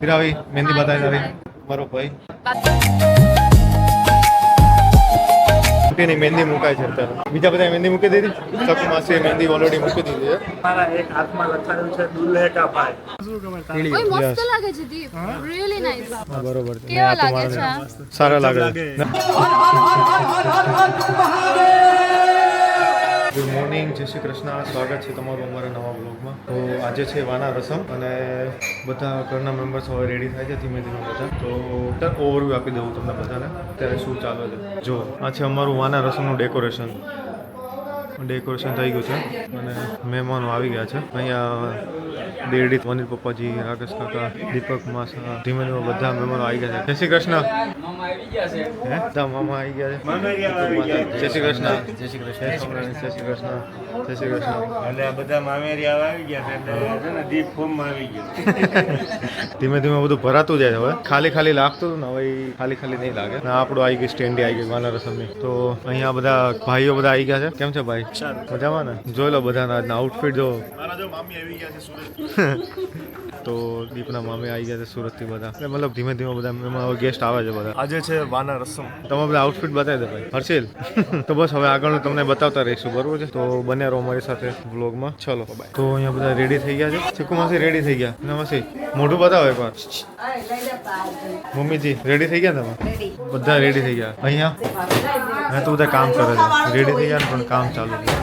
फिर આવી મહેંદી બતાવી આવી મારો ભાઈ ની મહેંદી મુકાય છે અત્યારે બીજા બધા મહેંદી મૂકી દીધી સકુ માસી મહેંદી ઓલરેડી મૂકી દીધી છે મારા એક હાથમાં લખાયું છે દુલ્હે કા ભાઈ ઓય મસ્ત લાગે છે દીપ રીલી નાઈસ બરોબર છે કેવા લાગે છે સારા લાગે ગુડ મોર્નિંગ જય શ્રી કૃષ્ણ સ્વાગત છે તમારું અમારા નવા બ્લોગમાં તો આજે છે વાના રસમ અને બધા ઘરના મેમ્બર્સ હવે રેડી થાય છે ધીમે ધીમે બધા તો ઓવરવ્યૂ આપી દઉં તમને બધાને અત્યારે શું ચાલે છે જો આ છે અમારું વાના રસમનું ડેકોરેશન થઈ ગયું છે અને મહેમાનો આવી ગયા છે અહીંયા દેરડી વનિલ પપ્પાજી રાકેશ કાકા દીપક માસા ધીમે ધીમે બધા મહેમાનો આવી ગયા છે જય શ્રી કૃષ્ણ બધા મામા આવી ગયા છે જય શ્રી કૃષ્ણ જય શ્રી કૃષ્ણ જય શ્રી કૃષ્ણ જય શ્રી કૃષ્ણ એટલે આ બધા મામેરી આવી ગયા છે એટલે છે ને દીપ ફોર્મમાં આવી ગયા ધીમે ધીમે બધું ભરાતું જાય છે હવે ખાલી લાગતું હતું ને હવે ખાલી નહીં લાગે ને આપણું આવી ગઈ સ્ટેન્ડી આવી ગઈ વાના રસમની તો અહીંયા બધા ભાઈઓ બધા આવી ગયા છે કેમ છે ભાઈ મજામાં ને જોઈ લો બધાના આજના આઉટફિટ જો મારા જો મામી આવી ગયા છે સુરત તો દીપના મામી આવી ગયા છે સુરતથી બધા એટલે મતલબ ધીમે ધીમે બધા એમાં હવે ગેસ્ટ આવે છે બધા આજે છે વાના રસમ તમે બધા આઉટફિટ બતાવી દો ભાઈ હર્ષિલ તો બસ હવે આગળનું તમને બતાવતા રહીશું બરોબર છે તો બન્યા રહો અમારી સાથે વ્લોગમાં ચલો તો અહીંયા બધા રેડી થઈ ગયા છે ચીકુ માસી રેડી થઈ ગયા ના માસી મોઢું બતાવો એકવાર મમ્મીજી રેડી થઈ ગયા તમે બધા રેડી થઈ ગયા અહીંયા તો બધા કામ કરે છે રેડી થઈ ગયા ને પણ કામ ચાલુ છે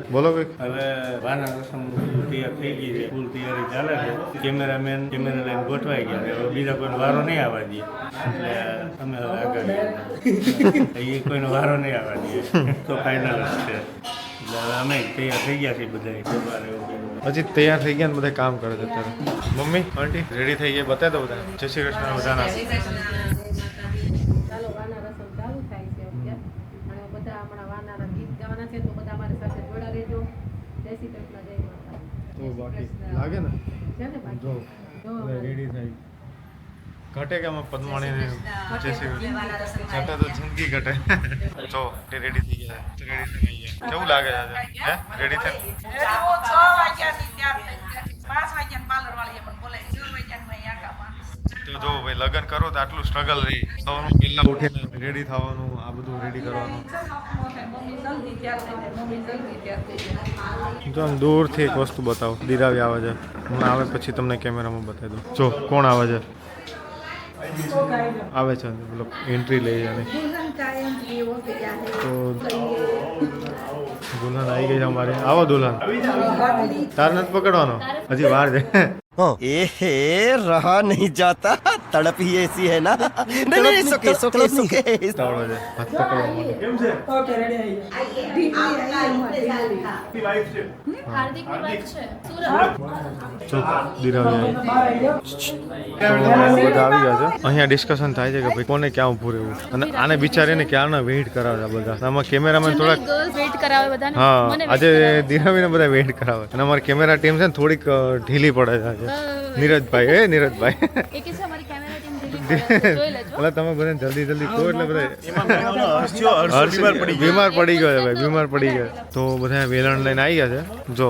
બોલો કંઈક હવે વાના રસમ તૈયાર થઈ ગઈ છે ફૂલ તૈયારી ચાલે છે કેમેરામેન કેમેરા લઈને ગોઠવાઈ ગયા છે હવે બીજા કોઈનો વારો નહીં આવવા દઈએ એટલે અમે હવે આગળ એ કોઈનો વારો નહીં આવવા દઈએ તો ફાઇનલ જ છે એટલે હવે અમે તૈયાર થઈ ગયા છીએ બધા હજી તૈયાર થઈ ગયા ને બધા કામ કરે છે અત્યારે મમ્મી આંટી રેડી થઈ ગયા બતાવી દો બધા જય શ્રી કૃષ્ણ બધાના ચાલો વાના રસમ ચાલુ થાય છે અત્યારે અને બધા હમણાં વાનાના ગીત ગાવાના છે તો બધા અમારી સાથે જોડા રહેજો જય શ્રી કૃષ્ણ જય માતા તો બાકી લાગે ને છે ને બાકી જો રેડી થઈ ઘટે કે આમાં પદ્માણી ને જય શ્રી કૃષ્ણ ઘટે તો જિંદગી ઘટે જો તે રેડી થઈ ગયા તો રેડી થઈ ગયા કેવું લાગે છે હે રેડી થઈ તો જો ભાઈ લગ્ન કરો તો આટલું સ્ટ્રગલ રહી સવારનું પહેલા ઉઠીને રેડી થવાનું આ બધું રેડી કરવાનું જો આમ દૂરથી એક વસ્તુ બતાવો દિરાવી આવે છે હું આવે પછી તમને કેમેરામાં બતાવી દઉં જો કોણ આવે છે આવે છે મતલબ એન્ટ્રી લઈ જાય તો દુલ્હન આવી ગઈ છે અમારે આવો દુલ્હન તાર નથી પકડવાનો હજી વાર છે एहे रहा नहीं जाता तड़प ही ऐसी है ना नहीं सुके તાવડો છે હાથ પકડવા માટે હાર્દિકની વાત છે સુરત જો દિરાવી આવી બધા આવી ગયા છે અહીંયા ડિસ્કશન થાય છે કે ભાઈ કોને ક્યાં ઊભું રહેવું અને આને બિચારીને ક્યારના વેઇટ કરાવે છે બધા આમાં કેમેરામેન થોડાક ગર્લ્સ વેઇટ કરાવે બધાને હા આજે દિરાવીને બધા વેઇટ કરાવે અને અમારી કેમેરા ટીમ છે ને થોડીક ઢીલી પડે છે આજે નીરજભાઈ નીરજભાઈ એ કે છે અમારી કેમેરા ટીમ જોઈ લેજો એટલે તમે બધા જલ્દી કહો એટલે બધા પડી બીમાર પડી ગયો છે ભાઈ બીમાર પડી ગયો તો બધા વેલણ લઈને આવી ગયા છે જો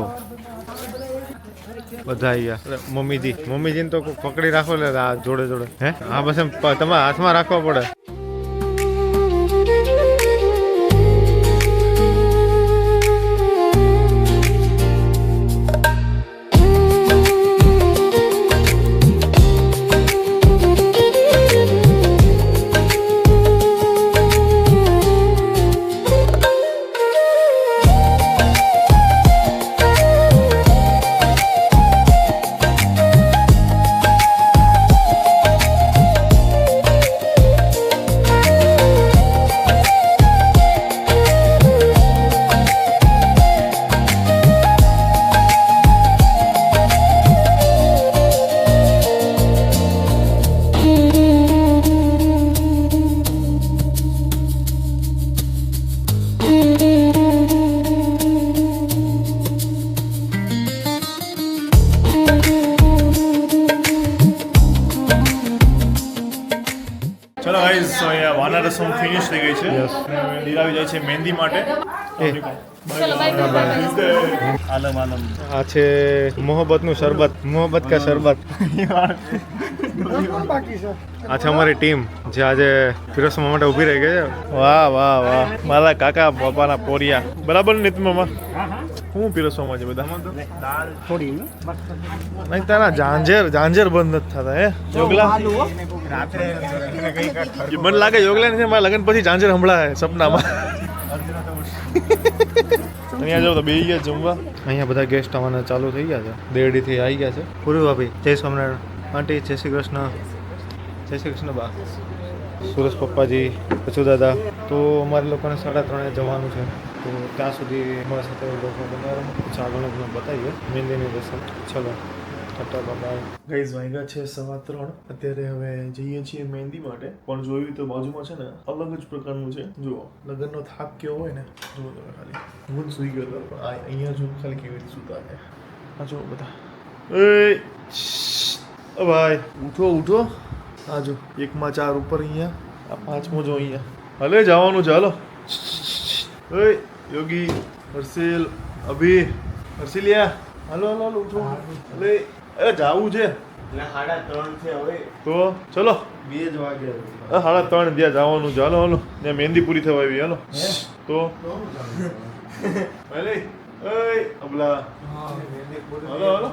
બધા આવી ગયા મમ્મીજીને તો પકડી રાખો એટલે આ જોડે હે હા બસ એમ તમારા હાથમાં રાખવા પડે ચલો ગાઈઝ તો અહીંયા વાના રસમ ફિનિશ થઈ ગઈ છે દિરાવી જાય છે મહેંદી માટે ચલો બાય બાય. આલમ આલમ આ છે મોહબ્બતનું શરબત, મોહબ્બત કા શરબત. આ છે અમારી ટીમ જે આજે પીરસવા માટે ઊભી રહી ગઈ છે. વાહ વાહ વાહ, મારા કાકા બાપાના પોરિયા. બરાબર ને નીતિમાં શું પીરસવામાં છે બધામાં તો દાળ થોડી નહીં તારા ઝાંઝર બંધ નથી થતા હે યોગલા. રાત્રે મને લાગે યોગલા નથી, મારા લગ્ન પછી ઝાંઝર સંભળાય સપનામાં. અહીંયા જાવ તો બે ગયા જમવા. અહીંયા બધા ગેસ્ટ આવવાના ચાલુ થઈ ગયા છે, દેરડીથી આવી ગયા છે. પૂર્વ ભાભી, જય સ્વામિનારાયણ. આંટી જય શ્રી કૃષ્ણ. જય શ્રી કૃષ્ણ બા. સુરેશ પપ્પાજી, કચુ દાદા. તો અમારે લોકોને 3:30 જવાનું છે, તો ત્યાં સુધી અમારા સાથે લોકો બનાવો. પછી આગળનું તમને બતાવીએ મહેંદીની રસમ. ચલો ટાટા બાય. ગાઈઝ વાગ્યા છે 3:15. અત્યારે હવે જઈએ છીએ મહેંદી માટે. પણ જોયું તો બાજુમાં છે ને અલગ જ પ્રકારનું છે. જુઓ લગ્નનો થાક કેવો હોય ને, જુઓ તમે ખાલી. હું જ સૂઈ ગયો હતો પણ આ અહીંયા જો ખાલી કેવી રીતે સૂતા છે. આ જુઓ બધા. એ ભાઈ ઉઠો ઉઠો. આ જો 1માં 4 ઉપર અહીંયા, આ 5મો જો અહીંયા. હલે જવાનું છે, હાલો. એ યોગી, હર્ષિલ, અભી, હર્ષિલિયા, હાલો હાલો હાલો ઉઠો. હલે એ જાવું છે એટલે 3:30 છે હવે. તો ચલો 2 જ વાગ્યા. 3:30 ત્યાં જવાનું છે. હાલો હાલો, ત્યાં મહેંદી પૂરી થવા આવી. હાલો તો ભલે એ અબલા હાલો હાલો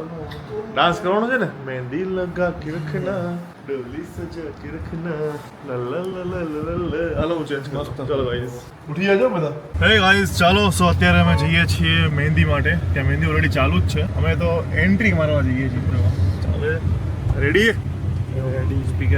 ડાન્સ કરવાનો છે ને. મહેંદી લગા કે રખના, ડોલી સજા કે રખના, લા લા લા લા લા. હાલો હું ચેન્જ કરું. ચલો ગાઈસ ઉઠી જાજો બધા. હે ગાઈસ ચાલો. સો અત્યારે અમે જઈએ છીએ મહેંદી માટે. ત્યાં મહેંદી ઓલરેડી ચાલુ જ છે. અમે તો એન્ટ્રી મારવા જઈએ છીએ. ચાલે रेडी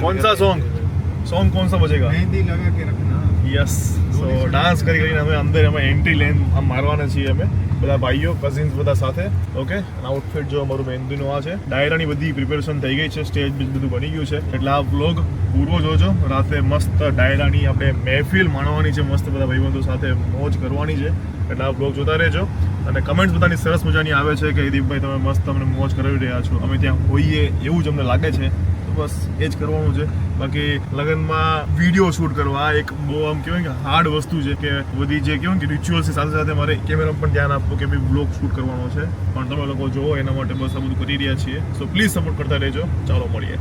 कौन सा सॉन्ग कौन सा बजेगा? મહેંદી લગા કે રખના. यस. સો ડાન્સ કરી કરીને અમે અંદર અમે એન્ટ્રી લેન આમ મારવાના છીએ અમે બધા ભાઈઓ કઝિન્સ બધા સાથે. ઓકે, આઉટફિટ જો અમારું મહેંદીનું આ છે. ડાયરાની બધી પ્રિપેરેશન થઈ ગઈ છે, સ્ટેજ બધું બની ગયું છે. એટલે આ વ્લોગ પૂરો જોજો. રાતે મસ્ત ડાયરાની આપણે મહેફિલ માણવાની છે, મસ્ત બધા ભાઈબંધો સાથે મોજ કરવાની છે. એટલે આ બ્લોગ જોતા રહેજો. અને કમેન્ટ્સ બધાની સરસ મજાની આવે છે કે દીપભાઈ તમે મસ્ત તમને મોજ કરાવી રહ્યા છો, અમે ત્યાં હોઈએ એવું જ અમને લાગે છે. તો બસ એ જ કરવાનું છે. બાકી લગ્નમાં વિડીયો શૂટ કરવા એક બહુ આમ કહેવાય કે હાર્ડ વસ્તુ છે, કે બધી જે કહેવાય કે રિચ્યુઅલ્સની સાથે સાથે મારે કેમેરામાં પણ ધ્યાન આપવું કે ભાઈ બ્લોગ શૂટ કરવાનો છે. પણ તમે લોકો જોવો એના માટે બસ આ બધું કરી રહ્યા છીએ. સો પ્લીઝ સપોર્ટ કરતા રહેજો. ચાલો મળીએ.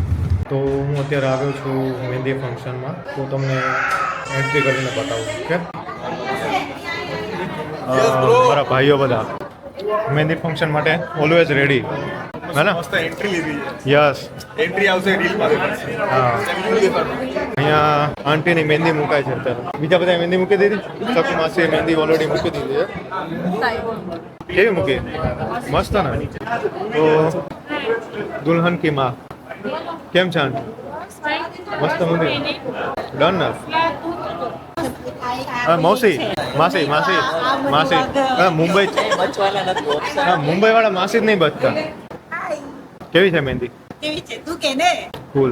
તો હું અત્યારે આવ્યો છું મહેંદી ફંક્શનમાં, તો તમને એન્ટ્રી કરીને બતાવું. ઓકે, મારા ભાઈઓ બધા મહેંદી ફંક્શન માટે ઓલવેઝ રેડી. હે ને? મસ્ત એન્ટ્રી લીધી છે. યસ. એન્ટ્રી આવશે રીલ પાસે. હા, અહીંયા આંટીની મહેંદી મુકાય છે અત્યારે. બીજા બધા મહેંદી મૂકી દીધી. સકુ માસીએ મહેંદી ઓલરેડી મૂકી દીધી છે. કેવી મૂકી? મસ્ત ને? તો દુલ્હન કી માં કેમ છે આંટી? મસ્ત મૂકી. ડન ને? મૌસી માસી માસી માસી મુંબઈ મુંબઈ વાળા માસી જ નહીં બચતા. કેવી છે મહેંદી? કેવી છે તું કે ને? ફૂલ.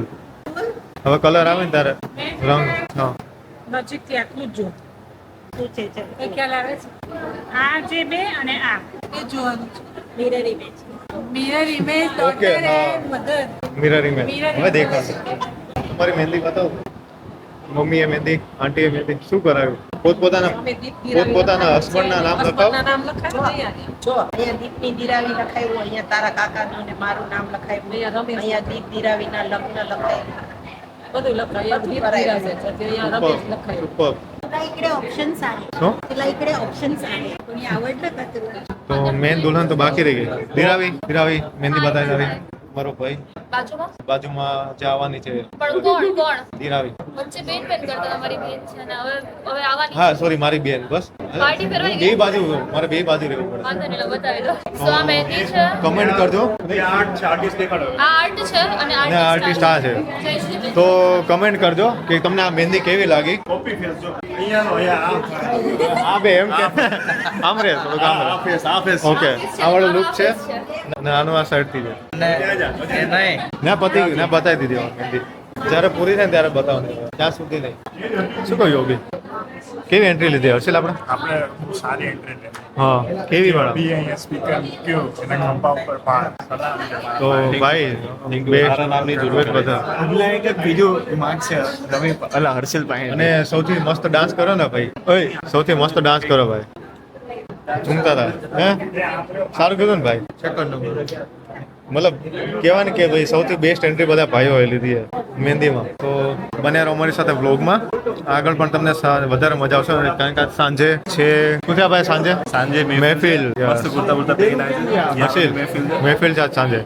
હવે કલર આવે ને તારે રંગ. હા, નજીકથી આટલું જ જો શું છે ચાલ એ ખ્યાલ આવે છે. આ જે બે અને આ એ જોવાનું છે. Mirror image okay. હા, મધર મિરર ઇમેજ. હવે દેખાશે. તમારી મહેંદી બતાવો. મમ્મીએ મહેંદી, આંટીએ મહેંદી. શું કરાવ્યું? પોતપોતાના હસબન્ડના નામ લખાવ. નામ લખાવ્યું જો અહીંયા દીપની દિરાવી લખાયું, અહીંયા તારા કાકાનું ને મારું નામ લખાયું, અહીંયા દીપ દિરાવીના લગ્ન લખાયું, બધું લખાયું. સુપર. इकडे ऑप्शन्स आहे શું? तिला इकडे ऑप्शन्स आहे कोणी आवडलं का तुला તો મેન દુલ્હન તો બાકી રહી ગઈ. દિરાવી મહેંદી બતાવી તારી. મારો ભાઈ બાજુમાં બાજુમાં જે આવવાની છે પણ કોણ દિરાવી. વચ્ચે બેન કરતા હતા મારી બેન છે અને હવે આવવાની હા સોરી, મારી બેન. બસ પાર્ટી કરવાની બે બાજુ, મારે બે બાજુ રહેવું પડે. વાંધો નહીં, બતાવી દો. સો આ મહેંદી છે, કમેન્ટ કરજો. આર્ટિસ્ટ દેખાડો. આ આર્ટ છે અને અને આર્ટિસ્ટ આ છે. તો કમેન્ટ કરજો કે તમને આ મહેંદી કેવી લાગી. કોપી ફેસ જો. અહીંયાનો અહીંયા આ બે એમ કે આમ રે થોડુંક આમ રે. આ ફેસ ઓકે, આ વાળો લુક છે ને આનું આ સાઈડ થી છે. ના પતી ગયું, ના બતાવી દીધી હવે મહેંદી. જ્યારે પૂરી થાય ને ત્યારે બતાવવાની, ત્યાં સુધી નહીં. શું કહ્યું યોગી? કેવી એન્ટ્રી લીધી હર્ષિલ આપણે? આપણે સારી એન્ટ્રી લે. હા, કેવી વાળા? બી અહીંયા સ્પીકર મૂક્યું એના ખંભા ઉપર પાર. તો ભાઈ બે નામની જરૂરત બધા. અગલા એક બીજું માર્ક છે રવિ અલા હર્ષિલ પાસે. અને સૌથી મસ્ત ડાન્સ કરો ને ભાઈ. ઓય, સૌથી મસ્ત ડાન્સ કરો ભાઈ. ઝૂમતા હતા હે સારું કીધું ને ભાઈ સેકન્ડ નંબર મતલબ કહેવાય ને કે ભાઈ સૌથી બેસ્ટ એન્ટ્રી બધા ભાઈઓએ લીધી છે મહેંદીમાં તો બને રહો અમારી સાથે વ્લોગમાં આગળ પણ તમને વધારે મજા આવશે કારણ કે સાંજે છે શું થયા ભાઈ સાંજે મહેફિલ મહેફિલ છે આજ સાંજે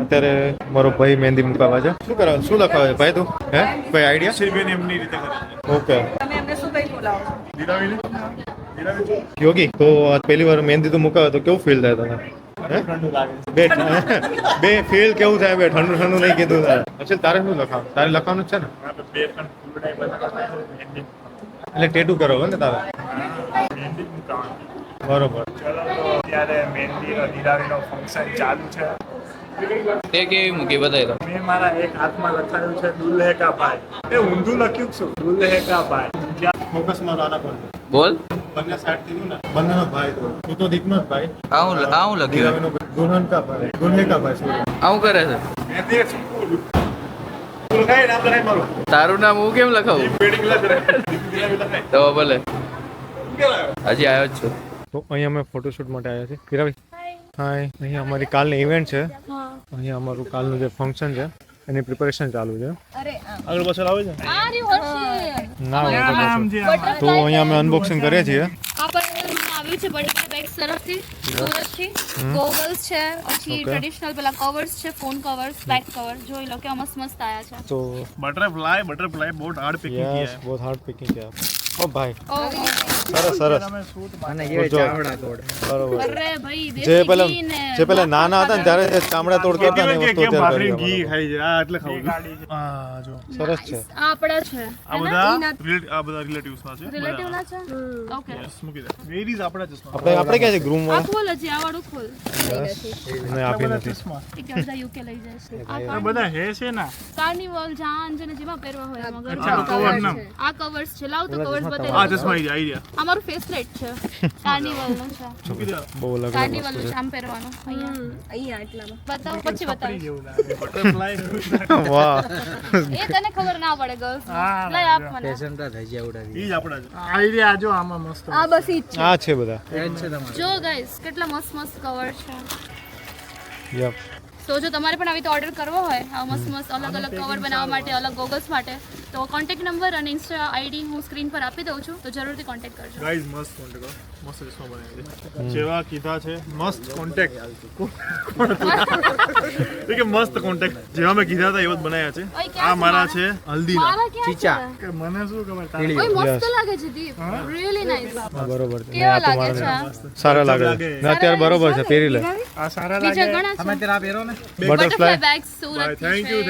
અત્યારે મારો ભાઈ મહેંદી મુકાવા છે શું કરવા શું લખાવે ભાઈ તું હે કોઈ આઈડિયા શ્રીબેન એમની રીતે કરે ઓકે તમે એમને શું કઈ બોલાવો છો? દિરાવીને યોગી તો આ પહેલી વાર મહેંદી તો મુકાવે તો કેવું ફીલ થાય તને હે? બે ફીલ કેવું થાય બે ઠંડુ ઠંડુ નહીં કીધું તારે અચ્છા તારે શું લખાવું તારે લખવાનું જ છે ને એટલે ટેટુ કરો ને તારે બરોબર અત્યારે મહેંદીનો દિરાવીનો ફંક્શન ચાલુ છે તે કેવી મૂકી બતાવી દો મેં મારા એક હાથમાં લખાયું છે દુલ્હે કા ભાઈ એ ઊંધું લખ્યું છું દુલ્હે કા ભાઈ ફોકસ મારો આના પર બોલ બંને સાઈડ થી ને બંનેનો ભાઈ તો તું તો દીકનો જ ભાઈ આવું લખ્યું દિરાવીનો દુલ્હન કા ભાઈ દુલ્હે કા ભાઈ sorry. આવું કરે છે મહેંદી એક સ્કૂલ કઈ નામ લખાય મારું તારું નામ હું કેમ લખાવું વેડિંગ લખાય દિરાવી લખાય તો ભલે હજી આવ્યો જ છું તો અહીંયા અમે ફોટોશૂટ માટે આવ્યા છીએ કિરાવી હાય અહીંયા અમારી કાલની ઇવેન્ટ છે અહીંયા અમારું કાલનું જે ફંક્શન છે એની પ્રિપેરેશન ચાલુ છે આગળ પાછળ આવે છે આ રહ્યું હર્ષિલ. ના હોય તો અહીંયા અમે અનબોક્સિંગ કરીએ છીએ આ પણ આવ્યું છે બટરફ્લાય બેગ્સ તરફથી સુરતથી ગોગલ્સ છે પછી ટ્રેડિશનલ પેલા કવર્સ છે ફોન કવર્સ બેક કવર જોઈ લો કે મસ્ત મસ્ત આયા છે તો बटरफ्लाई बहुत हार्ड पिकिंग किया યસ બહુ હાર્ડ પિકિંગ છે ઓ ભાઈ ઓ સરસ સરસ બરોબર અરે ભાઈ જે દેશી પેલા ઘી ને જે પેલા નાના હતા ને ત્યારે જે ચામડા તોડ કરતા ને એ વસ્તુ કેમ અત્યારે ભાખરી કરી ઘી અમારે. ખાઈ છે આ એટલે ખાવું આ જો સરસ છે આ આપણા છે આ બધા રિલેટિવ્સ ના છે રિલેટિવ ના છે ઓકે મૂકી દે વેરીઝ આપણા ચશ્મા આપણે ક્યાં છે ગ્રૂમ આ વાળા ખોલ હજી આ વાળું ખોલ મને આપી નથી એક બધા યુકે લઈ જાય છે આ બધા હે છે ને કાર્નિવલ જાન છે ને જેમાં પહેરવા હોય એમાં અચ્છા, ગરબા cover છે. નામ. આ કવર્સ છે લાવ તો કવર્સ આ બતાવી ચશ્મા આવી ગયા આ મારું ફેસલેટ છે કાર્નિવલ નું છે બહુ અલગ અલગ કાર્નિવલ વસ્તુ નું છે આમ પહેરવાનું અહીંયા આટલામાં બતાવો પછી બતાવો બટરફ્લાય છે વાહ એ તને ખબર ના પડે ગર્લ્સ લઈ આપ મને ઈ જ આપણા છે આઈડિયા આજો આમાં મસ્ત આ બસ ઈ જ આ છે બધા છે જો ગાઈસ કેટલા મસ્ત મસ્ત કવર છે યપ તો જો તમારે પણ આવી રીતે ઓર્ડર કરવો હોય આ મસ્ત મસ્ત અલગ અલગ કવર બનાવવા માટે અલગ ગોગલ્સ માટે તો કોન્ટેક્ટ નંબર અને ઇન્સ્ટા આઈડી હું સ્ક્રીન પર આપી દઉં છું તો જરૂરથી કોન્ટેક્ટ કરજો ગાઈઝ મસ્ત કોન્ટેક્ટ મસ્ત ચશ્મા બનાવ્યા છે જેવા કીધા છે મસ્ત કોન્ટેક્ટ કે મસ્ત કોન્ટેક્ટ જેવા મેં કીધા હતા એવા જ બનાવ્યા છે ઓય, ક્યાં આ છે મારા મારા? છે હલ્દીના મારા ક્યાં છે કે મને શું ખબર ઓય મસ્ત લાગે છે દીપ રીલી નાઈસ હા, બરોબર છે કેવા આ તો લાગે મારે છે આ? સારા લાગે છે ને અત્યારે બરોબર છે પહેરી લે આ સારા બીજા ઘણા છે butterfly bags Surat thank you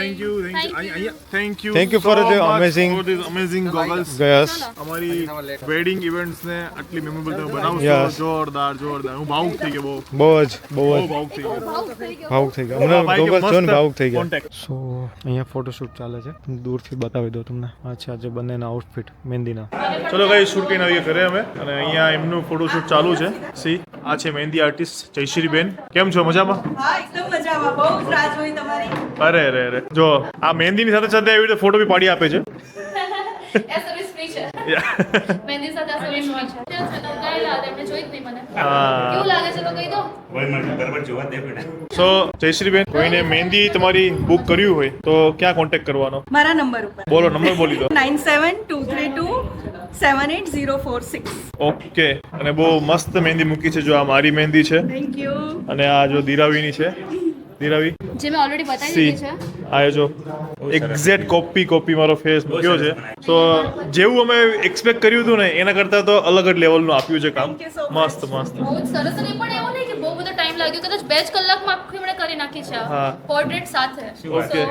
thank you Thank you for the amazing- amazing goggles guys અમારી વેડિંગ ઇવેન્ટ્સ ને આટલી મેમોરેબલ તમે બનાવશો Yes. જોરદાર હું ભાવુક થઈ ગયો બહુ જ બહુ ભાવુક થઈ ગયો ભાવુક થઈ ગયા મને ભાઈ કે ગોગલ જો ને મસ્ત ભાવુક થઈ ગયા contact. સો અહીંયા ફોટોશૂટ ચાલે છે દૂરથી બતાવી દો તમને આ છે આજે બંનેના આઉટફિટ મહેંદીના ચલો કઈ શૂટ કરીને આવીએ ઘરે અમે અને અહીંયા એમનું ફોટોશૂટ ચાલુ છે સી આ છે મહેંદી આર્ટિસ્ટ જયશ્રીબેન કેમ છો મજામાં હા એકદમ મજામાં બહુ જ રાહ જોઈ તમારી અરે જો આ મહેંદીની સાથે સાથે આવી રીતે ફોટો બી પાડી આપે છે એ સર્વિસ ફ્રી છે મહેંદી સાથે આ સર્વિસ ફ્રી છે ત્યાં છે તો ગયેલા હતા, એમણે જોઈ જ નહીં મને કેવું લાગે છે તો કહી દો સો જયશ્રીબેન કોઈને મહેંદી તમારી બુક કર્યું હોય તો ક્યાં કોન્ટેક્ટ કરવાનો મારા નંબર ઉપર બોલો નંબર બોલી દો 9723278046 ઓકે અને બહુ મસ્ત મહેંદી મૂકી છે જો આ મારી મહેંદી છે થેન્ક યુ અને આ જો દિરાવીની છે દિરાવી જે મેં ઓલરેડી બતાવી સી દીધી છે આ જો એક્ઝેક્ટ કોપી મારો ફેસ મૂક્યો છે તો જેવું અમે એક્સપેક્ટ કર્યું હતું ને એના કરતાં તો અલગ જ લેવલનું આપ્યું છે કામ Thank you so મસ્ત બહુ જ સરસ અને એ પણ એવું નહીં કે બહુ બધો ટાઈમ લાગ્યો કદાચ 2 જ કલાકમાં આખી મને કરી નાખી છે હા. પોર્ટ્રેટ સાથે ઓકે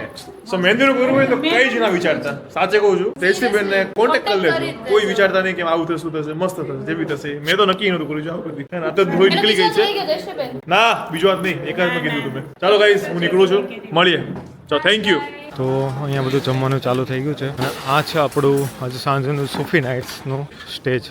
સો મહેંદીનું કરવું હોય તો કઈ જ ના વિચારતા સાચે કહું છું જયશ્રીબેન ને કોન્ટેક્ટ કરી લેજો કોઈ વિચારતા નહીં કે આવું થશે શું થશે મસ્ત થશે જેવી થશે મેં તો નક્કી નહોતું કર્યું આવું બધી આ તો ધોઈ નીકળી ગઈ છે ના બીજું વાત નહીં એક જ મેં કીધું તમે ચાલો ગાઈસ હું નીકળું છું મળીએ ચાલો થેન્ક યુ તો અહીંયા બધું જમવાનું ચાલુ થઈ ગયું છે અને આ છે આપણું આજે સાંજનું સૂફી નાઇટ્સનું સ્ટેજ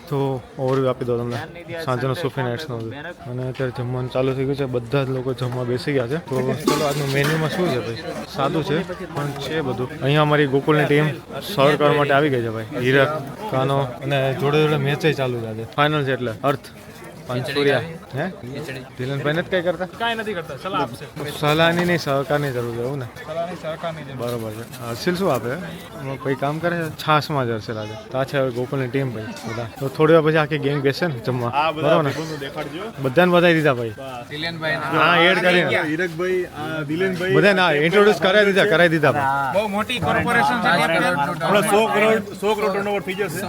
તો ઓવરવ્યૂ આપી દો તમને સાંજનું સૂફી નાઇટ્સનું હતું અને અત્યારે જમવાનું ચાલુ થઈ ગયું છે બધા જ લોકો જમવા બેસી ગયા છે તો ચલો આજનું મેન્યુમાં શું છે ભાઈ સાદું છે પણ છે બધું અહીંયા અમારી ગોકુલની ટીમ સર્વ કરવા માટે આવી ગઈ છે ભાઈ હીરક કાનો અને જોડે જોડે મેચ ચાલુ છે આજે ફાઇનલ છે એટલે અર્થ પાંચુરિયા હે ધીલનભાઈ નથી કઈ કરતા કાંઈ નથી કરતા સલાહ આપશે સલાહની નહીં સહકારની જરૂર છે એવું ને સલાહની સરકારની જરૂર. બરોબર છે હર્ષિલ શું આપે એમાં કોઈ કામ કરે છે છાશમાં જ હર્ષિલ આજે તો આ છે હવે ગોકુલની ટીમ ભાઈ બધા તો થોડી વાર પછી આખી ગેંગ બેસે ને જમવા આ બધા બરોબર ને ભાઈબંધો દેખાડજો. બધાને બધાઈ દીધા ભાઈ હા એડ કરીને હીરકભાઈ, આ દિલેનભાઈ, બધાને ઇન્ટ્રોડ્યુસ કરાવી દીધા ભાઈ બહુ મોટી કોર્પોરેશન છે હમણાં 100 કરોડ ટર્નઓવર થઈ જશે.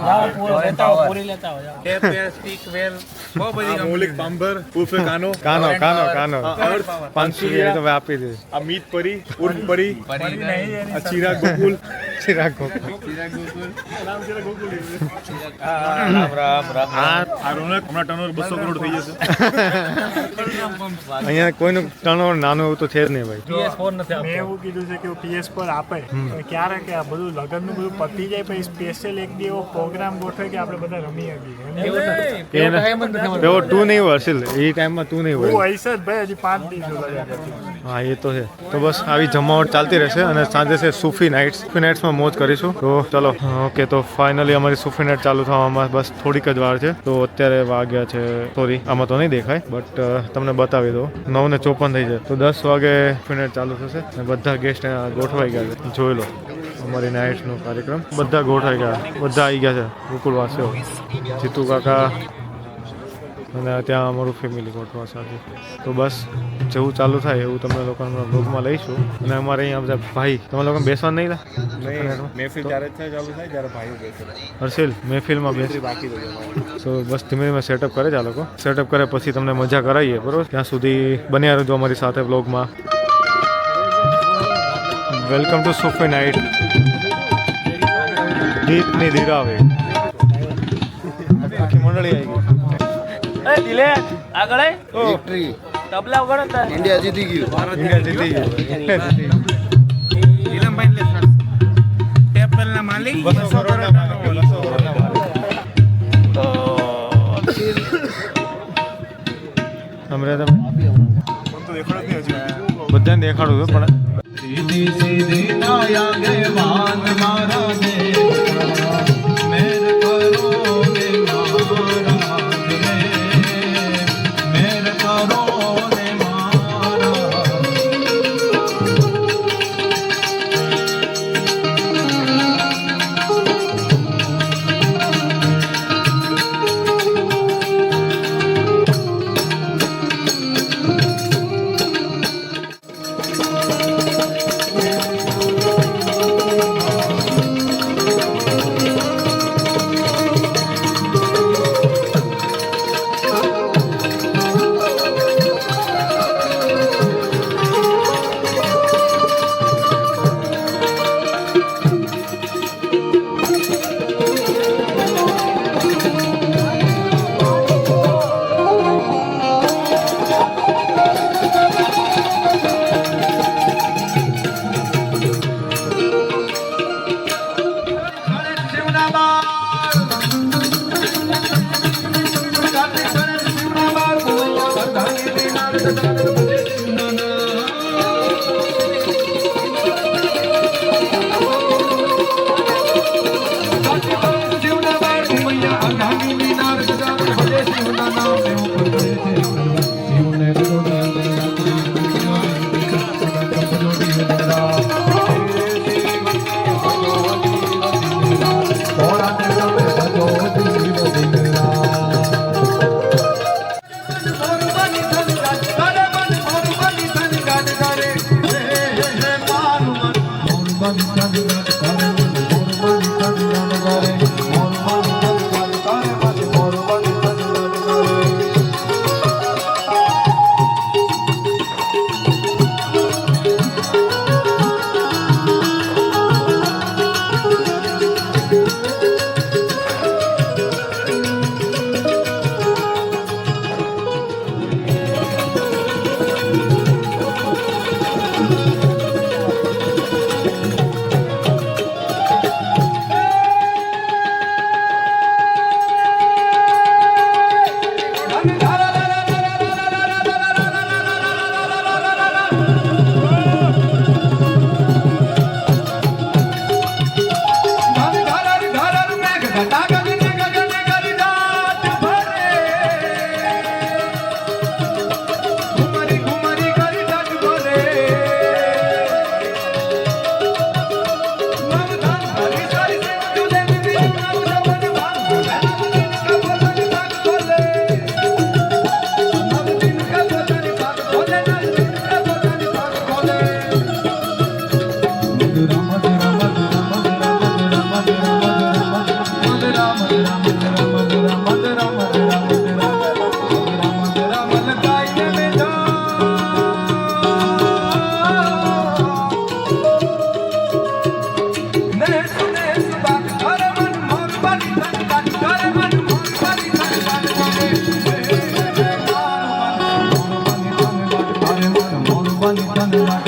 બહુ બધી આ મૌલિક પાંભર ઉર્ફે કાનો, કાનો આ અર્થ, 500 રૂપિયા તો ભાઈ આપી દે આ મીત પરી ઉર્ફ પરી, આ ચિરાગ ગોકુલ, ચિરાગ ગોકુલ. નામ ચિરાગ ગોકુલ. આ આ રોનક હમણાં ટર્નઓવર 200 કરોડ થઈ જશે. અહીંયા કોઈનું ટર્નઓવર નાનું એવું તો છે જ નહીં ભાઈ મેં એવું કીધું છે કે PS4 આપે ક્યારે કે આ બધું લગ્નનું બધું પતી જાય પછી સ્પેશિયલ એક દી એવો પ્રોગ્રામ ગોઠવે કે આપણે બધા રમી શકીએ. એવો તું નહીં હોય હર્ષિલ એ ટાઈમમાં તું નહીં હું હોય હઈશ જ ભાઈ હજી 5 દિવસ હા એ તો છે તો બસ આવી જમાવટ ચાલતી રહેશે અને સાંજે છે સૂફી નાઇટ્સમાં મોજ કરીશું તો ચલો ઓકે તો ફાઇનલી અમારી સૂફી નાઇટ ચાલુ થવામાં બસ થોડીક જ વાર છે તો અત્યારે વાગ્યા છે સોરી આમાં તો નહીં દેખાય બટ તમને બતાવી દો 9:54 થઈ જાય તો 10 વાગે સૂફી નાઇટ ચાલુ થશે અને બધા ગેસ્ટ ગોઠવાઈ ગયા છે જોઈ લો અમારી નાઇટનો કાર્યક્રમ બધા ગોઠવાઈ ગયા બધા આવી ગયા છે ગોકુલવાસીઓ જીતુ કાકા અને ત્યાં અમારું ફેમિલી ગોઠવા સાથે તો બસ જેવું ચાલુ થાય એવું તમને લોકોના બ્લોગમાં લઈશું અને અમારે અહીંયા બધા ભાઈ તમે લોકો બેસવા નહીં મહેફિલ ત્યારે જ ચાલુ થાય જ્યારે ભાઈઓ બેસે. હર્ષિલ મહેફિલમાં બેસ બાકી તો તો બસ ધીમે ધીમે સેટઅપ કરે છે આ લોકો સેટઅપ કરે પછી તમને મજા કરાવીએ બરોબર ત્યાં સુધી બન્યા રહેજો અમારી સાથે બ્લોગમાં વેલકમ ટુ સૂફી નાઇટ દીપની ધીરાવે આખી મંડળી આવી ગઈ इंडिया जीती गई ઇન્ડિયા જીતી ગયું માલિક 200 કરોડના માલિક. સમજ્યા તમે તો દેખાડો જ નહીં હજી. બધાને દેખાડું છું પણ Thank you.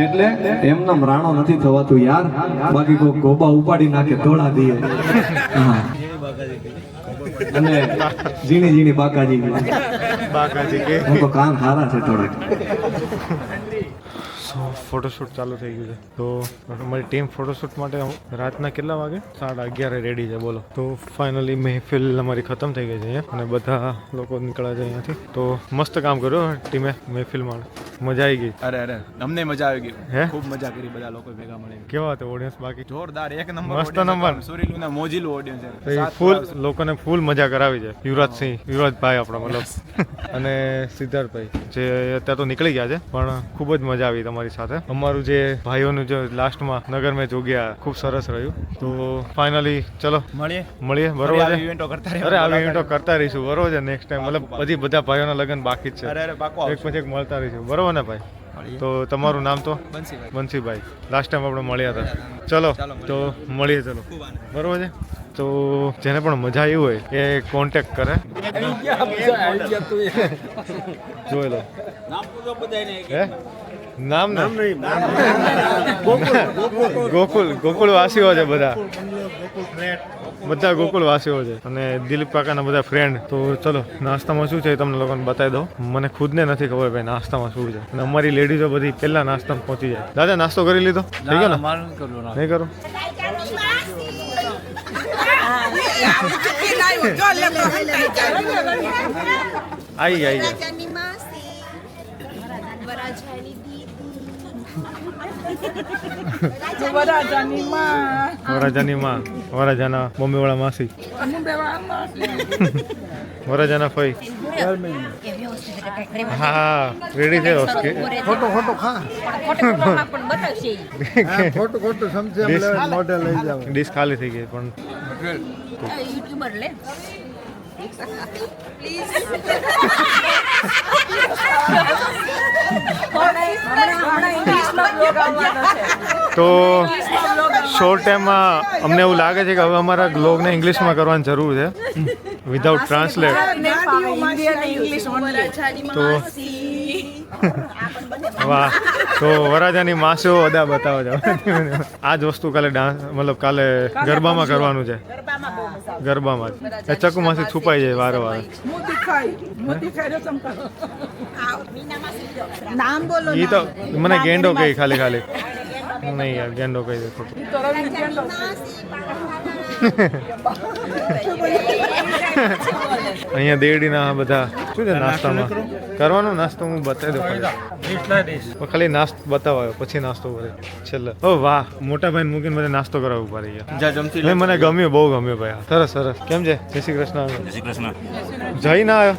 એટલે એમનામ રાણો નથી થવાતું યાર, બાકી કોઈ ગોબા ઉપાડી નાખે ધોળા દીએ. હા. અને ઝીણી ઝીણી બાકાજી કે હું તો કાન હારા છે થોડાક. ફોટોશૂટ ચાલુ થઈ ગયું છે. તો અમારી ટીમ ફોટોશૂટ માટે રાતના કેટલા વાગે 11:30 રેડી છે. બોલો. તો ફાઇનલી મહેફિલ અમારી ખતમ થઈ ગઈ છે અહીંયા, અને બધા લોકો નીકળ્યા છે અહીંયાથી. તો મસ્ત કામ કર્યું ટીમે મહેફિલમાં, મજા આવી ગઈ. અરે અમને મજા આવી ગઈ, હે ખૂબ મજા કરી બધા લોકો ભેગા મળીને. કેવા હતા ઓડિયન્સ? બાકી જોરદાર, એક નંબર, મસ્ત નંબર. સુરીલુના મોજીલું ઓડિયન્સ છે. ફૂલ લોકોને ફૂલ મજા કરાવી છે. યુવરાજભાઈ આપણા મતલબ અને સિદ્ધાર્થભાઈ જે અત્યારે તો નીકળી ગયા છે, પણ ખૂબ જ મજા આવી તમારી સાથે. અમારું જે ભાઈઓનું જે લાસ્ટમાં નગર મેચ ઉગ્યા, ખૂબ સરસ રહ્યું. તો ફાઇનલી ચલો મળીએ બરોબર છે. અરે આવી ઇવેન્ટો કરતા રહીશું બરોબર છે. નેક્સ્ટ ટાઈમ મતલબ હજી બધા ભાઈઓના લગ્ન બાકી જ છે, એક પછી એક મળતા રહીશું બરોબર ને ભાઈ? તો તમારું નામ તો? બંસીભાઈ. લાસ્ટ ટાઈમ આપણે મળ્યા હતા. ચલો તો મળીએ, ચલો બરોબર છે. તો જેને પણ મજા આવી હોય એ કોન્ટેક્ટ કરે. જોઈ લો નામ ગોકુળ વાસીઓ છે બધા ગોકુળ વાસીઓ છે, અને દિલીપ કાકાના બધા ફ્રેન્ડ. તો ચલો નાસ્તામાં શું છે એ તમને લોકોને બતાવી દઉં. મને ખુદને નથી ખબર ભાઈ નાસ્તામાં શું છે, અને અમારી લેડીઝો બધી પહેલા નાસ્તામાં પહોંચી જાય. દાદા નાસ્તો કરી લીધો? થઈ ગયો ને? નહીં કરું? આવી વરાજાની માં, વરાજાના મમ્મી વાળા માસી, વરાજાના ફઈ. હા રેડી છે. ડીશ ખાલી થઈ ગઈ પણ તો શોર્ટ ટાઈમમાં અમને એવું લાગે છે કે હવે અમારા બ્લોગને ઇંગ્લિશમાં કરવાની જરૂર છે, વિધાઉટ ટ્રાન્સલેટ. તો વાહ, તો વરાજાની માસીઓ અદા બતાવો છો. આ જ વસ્તુ કાલે ડાન્સ મતલબ કાલે ગરબામાં કરવાનું છે. ગરબામાં જ એ ચકુમાંથી છુપાઈ જાય વારે વારે. એ તો મને ગેંડો કહી ખાલી નહીં યાર, ગેંડો કહી દે ખોટું. અહીંયા દેડીના બધા શું છે નાસ્તામાં કરવાનો? નાસ્તો હું બતાવી દઉં ખાલી નાસ્તો બતાવાયો પછી નાસ્તો કરે છેલ્લે. ઓ વાહ, મોટા ભાઈને મૂકીને બધા નાસ્તો કરાવવા ઉભા રહી ગયા. મને ગમ્યું, બહુ ગમ્યું ભાઈ. સરસ સરસ. કેમ છે? જય શ્રી કૃષ્ણ. જય ના આવ્યો.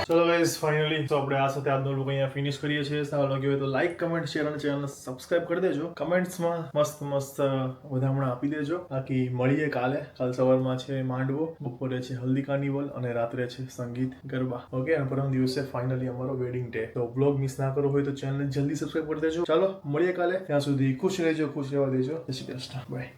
ચલો ગાઈઝ ફાઇનલી તો આપણે આ સાથે આજનો લોકો અહીંયા ફિનિશ કરીએ છીએ. સારું લાગ્યું હોય તો લાઈક, કમેન્ટ, શેર અને ચેનલ સબસ્ક્રાઇબ કરી દેજો. કમેન્ટ્સમાં મસ્ત વધામણા આપી દેજો. બાકી મળીએ કાલ સવારમાં છે માંડવો, બપોરે છે હલ્દી કાર્નિવલ અને રાત્રે છે સંગીત ગરબા. ઓકે, અને પરમ દિવસે ફાઇનલી અમારો વેડિંગ ડે. તો બ્લોગ મિસ ના કરો હોય તો ચેનલ જલ્દી સબસ્ક્રાઇબ કરી દેજો. ચાલો મળીએ કાલે. ત્યાં સુધી ખુશ રહેજો, ખુશ રહેવા દેજો. જય શ્રી કૃષ્ણ. બાય.